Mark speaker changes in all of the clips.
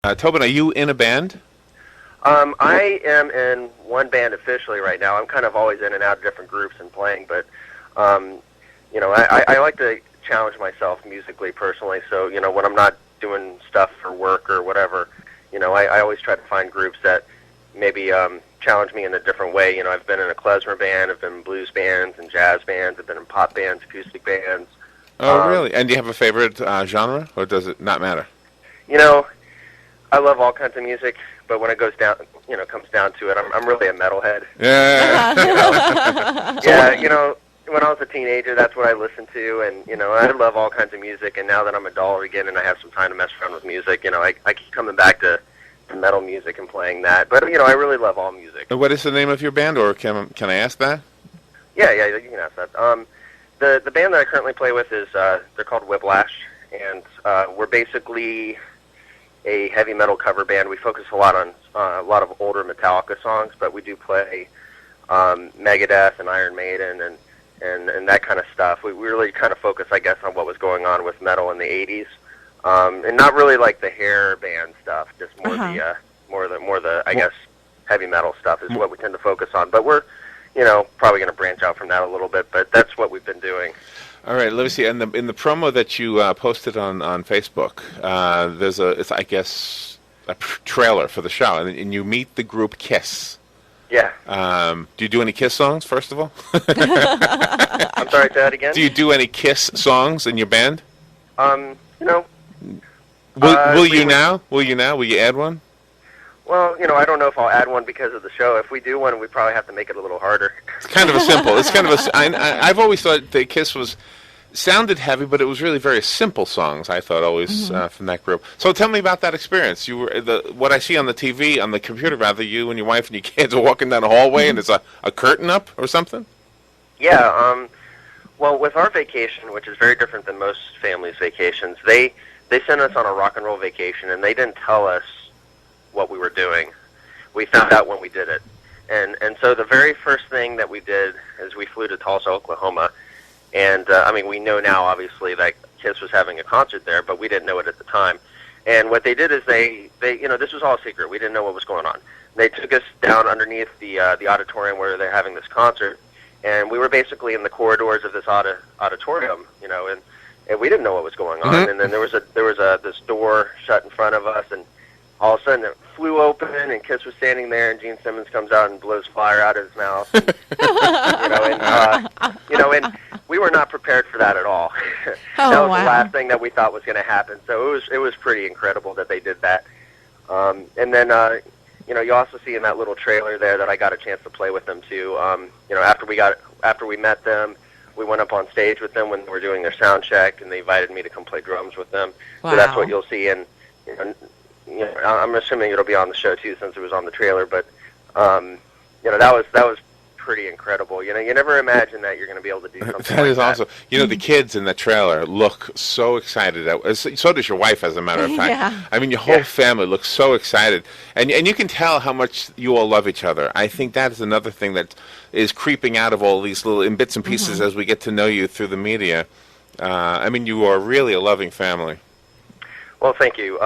Speaker 1: Tobin, are you in a band?
Speaker 2: I am in one band officially right now. I'm kind of always in and out of different groups and playing, but um, I like to challenge myself musically, personally. So, when I'm not doing stuff for work or whatever, I always try to find groups that maybe challenge me in a different way. I've been in a klezmer band, I've been in blues bands and jazz bands, I've been in pop bands, acoustic bands.
Speaker 1: Oh, really? And do you have a favorite genre, or does it not matter?
Speaker 2: You know, I love all kinds of music, but when it goes down, comes down to it, I'm really a metalhead.
Speaker 1: Yeah.
Speaker 2: Yeah, when I was a teenager, that's what I listened to, and I love all kinds of music. And now that I'm a adult again, and I have some time to mess around with music, I keep coming back to metal music and playing that. But I really love all music.
Speaker 1: What is the name of your band, or can I ask that?
Speaker 2: Yeah, you can ask that. The band that I currently play with is they're called Whiplash, and we're basically a heavy metal cover band. We focus a lot on a lot of older Metallica songs, but we do play Megadeth and Iron Maiden and that kind of stuff. We really kind of focus, I guess, on what was going on with metal in the '80s, and not really like the hair band stuff. Just more the I guess heavy metal stuff is what we tend to focus on. But we're probably going to branch out from that a little bit. But that's what we've been doing.
Speaker 1: All right, let me see. In the promo that you posted on Facebook, there's it's I guess a trailer for the show, and you meet the group Kiss.
Speaker 2: Yeah.
Speaker 1: Do you do any Kiss songs, first of all?
Speaker 2: I'm sorry, say that again?
Speaker 1: Do you do any Kiss songs in your band?
Speaker 2: Will
Speaker 1: you now? Will you add one?
Speaker 2: Well, I don't know if I'll add one because of the show. If we do one, we probably have to make it a little harder.
Speaker 1: It's kind of a simple. It's kind of a. I've always thought that Kiss sounded heavy, but it was really very simple songs. I thought always from that group. So tell me about that experience. You were what I see on the TV, on the computer rather. You and your wife and your kids are walking down a hallway, and there's a curtain up or something.
Speaker 2: Yeah. Well, with our vacation, which is very different than most families' vacations, they sent us on a rock and roll vacation, and they didn't tell us what we were doing. We found out when we did it. And so the very first thing that we did is we flew to Tulsa, Oklahoma. And, we know now, obviously, that Kiss was having a concert there, but we didn't know it at the time. And what they did is they this was all a secret. We didn't know what was going on. They took us down underneath the auditorium where they're having this concert, and we were basically in the corridors of this auditorium, and we didn't know what was going on. And then there was this door shut in front of us, and all of a sudden it flew open, and Kiss was standing there, and Gene Simmons comes out and blows fire out of his mouth. And we were not prepared for that at all. That was the last thing that we thought was going to happen. So it was pretty incredible that they did that. And then you also see in that little trailer there that I got a chance to play with them too. After we met them, we went up on stage with them when they were doing their sound check, and they invited me to come play drums with them.
Speaker 3: Wow.
Speaker 2: So that's what you'll see in. I'm assuming it'll be on the show too, since it was on the trailer. But that was pretty incredible. You never imagine that you're going to be able to do something.
Speaker 1: That is awesome. The kids in the trailer look so excited. So does your wife, as a matter of fact.
Speaker 3: Yeah.
Speaker 1: Your whole family looks so excited, and you can tell how much you all love each other. I think that is another thing that is creeping out of all these little in bits and pieces as we get to know you through the media. You are really a loving family.
Speaker 2: Well, thank you.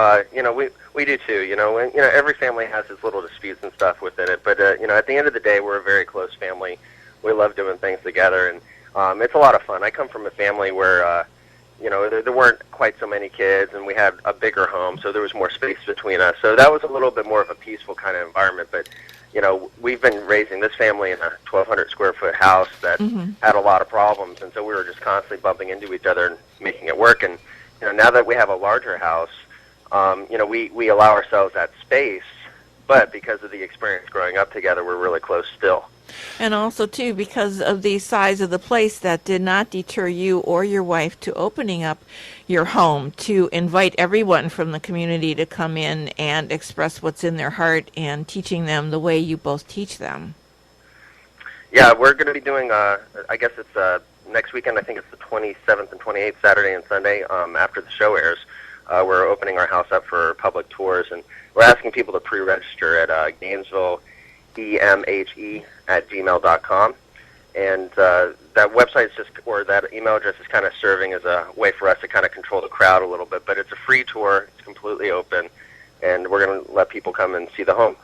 Speaker 2: We do too. And, every family has its little disputes and stuff within it. But at the end of the day, we're a very close family. We love doing things together, and it's a lot of fun. I come from a family where there weren't quite so many kids, and we had a bigger home, so there was more space between us. So that was a little bit more of a peaceful kind of environment. But we've been raising this family in a 1,200 square foot house that had a lot of problems, and so we were just constantly bumping into each other and making it work. And now that we have a larger house, we allow ourselves that space, but because of the experience growing up together, we're really close still.
Speaker 3: And also, too, because of the size of the place, that did not deter you or your wife to opening up your home to invite everyone from the community to come in and express what's in their heart and teaching them the way you both teach them.
Speaker 2: Yeah, we're going to be doing, I guess it's next weekend. I think it's the 27th and 28th, Saturday and Sunday, after the show airs. We're opening our house up for public tours, and we're asking people to pre-register at Gainesville emhe@gmail.com, and that website that email address is kind of serving as a way for us to kind of control the crowd a little bit. But it's a free tour; it's completely open. and we're going to let people come and see the home.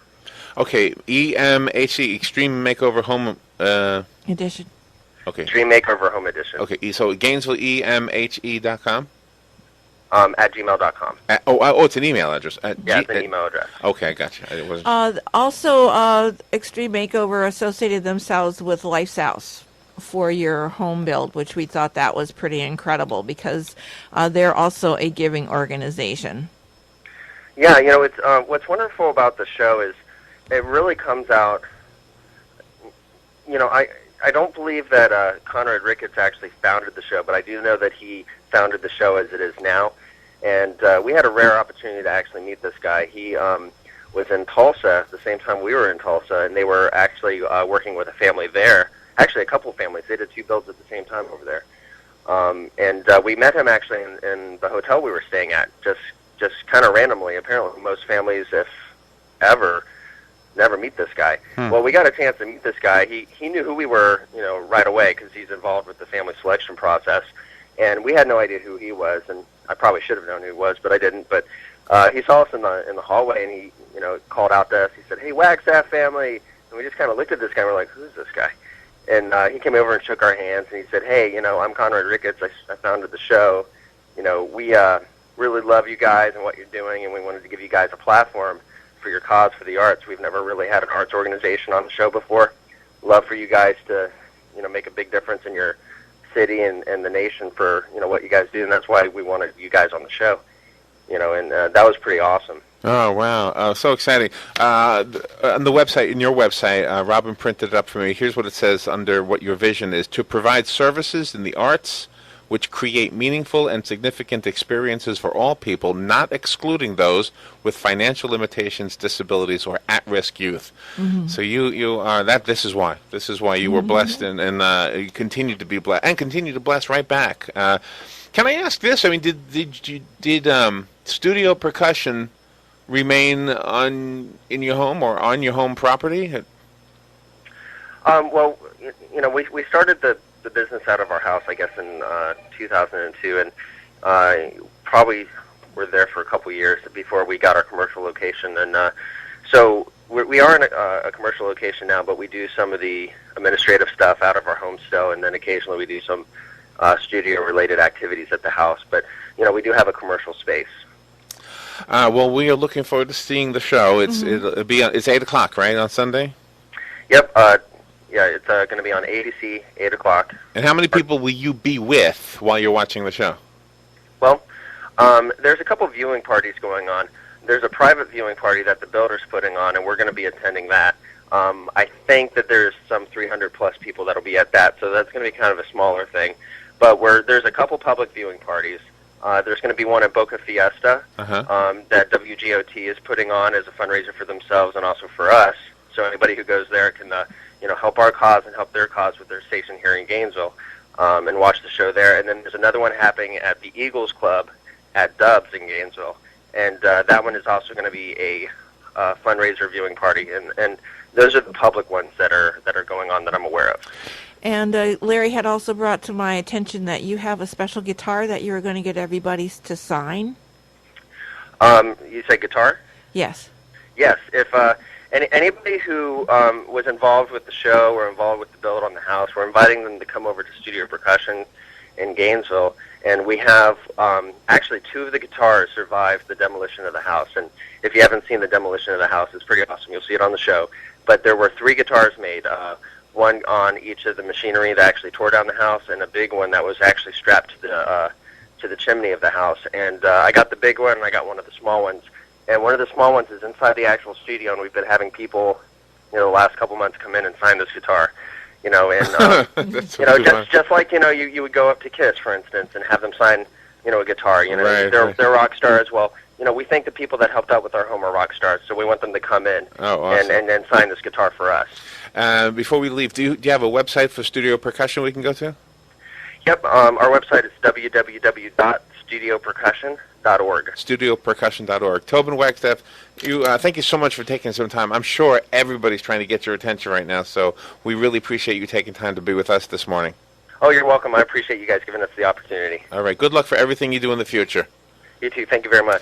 Speaker 1: Okay, EMHE, Extreme Makeover Home.
Speaker 3: Edition.
Speaker 1: Okay.
Speaker 2: Extreme Makeover Home Edition.
Speaker 1: Okay, so Gainesville, EMHE.com?
Speaker 2: At gmail.com.
Speaker 1: It's an email address.
Speaker 2: Yeah, it's an email address.
Speaker 1: Okay, I got you. It wasn't.
Speaker 3: Also, Extreme Makeover associated themselves with Life's House for your home build, which we thought that was pretty incredible because they're also a giving organization.
Speaker 2: Yeah, it's what's wonderful about the show is it really comes out. I don't believe that Conrad Ricketts actually founded the show, but I do know that he founded the show as it is now. And we had a rare opportunity to actually meet this guy. He was in Tulsa at the same time we were in Tulsa, and they were actually working with a family there. Actually, a couple of families. They did 2 builds at the same time over there. And we met him actually in the hotel we were staying at, just kind of randomly. Apparently, most families, if ever, never meet this guy. Well, we got a chance to meet this guy. He knew who we were, right away because he's involved with the family selection process, and we had no idea who he was. And I probably should have known who he was, but I didn't. But he saw us in the hallway, and he called out to us. He said, "Hey, Wagstaff family," and we just kind of looked at this guy. And we're like, "Who's this guy?" And he came over and shook our hands, and he said, "Hey, I'm Conrad Ricketts. I founded the show. We really love you guys and what you're doing, and we wanted to give you guys a platform for your cause for the arts. We've never really had an arts organization on the show before. Love for you guys to, make a big difference in your city and the nation for, what you guys do, and that's why we wanted you guys on the show." And that was pretty awesome.
Speaker 1: Oh, wow. So exciting. On the website, in your website, Robin printed it up for me. Here's what it says under what your vision is: to provide services in the arts which create meaningful and significant experiences for all people, not excluding those with financial limitations, disabilities, or at-risk youth. Mm-hmm. So you are that. This is why you were blessed, and you continue to be blessed, and continue to bless right back. Can I ask this? I mean, did studio percussion remain in your home or on your home property?
Speaker 2: Well, we started the business out of our house, I guess, in 2002, and probably were there for a couple years before we got our commercial location. And so we are in a commercial location now, but we do some of the administrative stuff out of our home still, and then occasionally we do some studio-related activities at the house. But we do have a commercial space.
Speaker 1: Well, we are looking forward to seeing the show. It's 8:00, right, on Sunday?
Speaker 2: Yep. Yeah, it's going to be on ABC, 8 o'clock.
Speaker 1: And how many people will you be with while you're watching the show?
Speaker 2: Well, there's a couple viewing parties going on. There's a private viewing party that the builder's putting on, and we're going to be attending that. I think that there's some 300-plus people that will be at that, so that's going to be kind of a smaller thing. But there's a couple public viewing parties. There's going to be one at Boca Fiesta that WGOT is putting on as a fundraiser for themselves and also for us. So anybody who goes there can help our cause and help their cause with their station here in Gainesville, and watch the show there. And then there's another one happening at the Eagles Club at Dubs in Gainesville, and that one is also going to be a fundraiser viewing party. And those are the public ones that are going on that I'm aware of.
Speaker 3: And Larry had also brought to my attention that you have a special guitar that you were going to get everybody to sign.
Speaker 2: You say guitar?
Speaker 3: Yes.
Speaker 2: Yes. If anybody who was involved with the show or involved with the build on the house, we're inviting them to come over to Studio Percussion in Gainesville, and we have actually 2 of the guitars survived the demolition of the house. And if you haven't seen the demolition of the house, it's pretty awesome. You'll see it on the show. But there were 3 guitars made, one on each of the machinery that actually tore down the house, and a big one that was actually strapped to the chimney of the house. And I got the big one, and I got one of the small ones. And one of the small ones is inside the actual studio, and we've been having people, the last couple months come in and sign this guitar, and just like you would go up to Kiss, for instance, and have them sign, a guitar.
Speaker 1: Right,
Speaker 2: they're rock stars. Well, we think the people that helped out with our home are rock stars, so we want them to come in
Speaker 1: awesome.
Speaker 2: and sign this guitar for us.
Speaker 1: Before we leave, do you have a website for Studio Percussion we can go to?
Speaker 2: Yep. Our website is www.studiopercussion.org.
Speaker 1: Studiopercussion.org. Tobin Wagstaff, thank you so much for taking some time. I'm sure everybody's trying to get your attention right now, so we really appreciate you taking time to be with us this morning.
Speaker 2: Oh, you're welcome. I appreciate you guys giving us the opportunity.
Speaker 1: All right. Good luck for everything you do in the future.
Speaker 2: You too. Thank you very much.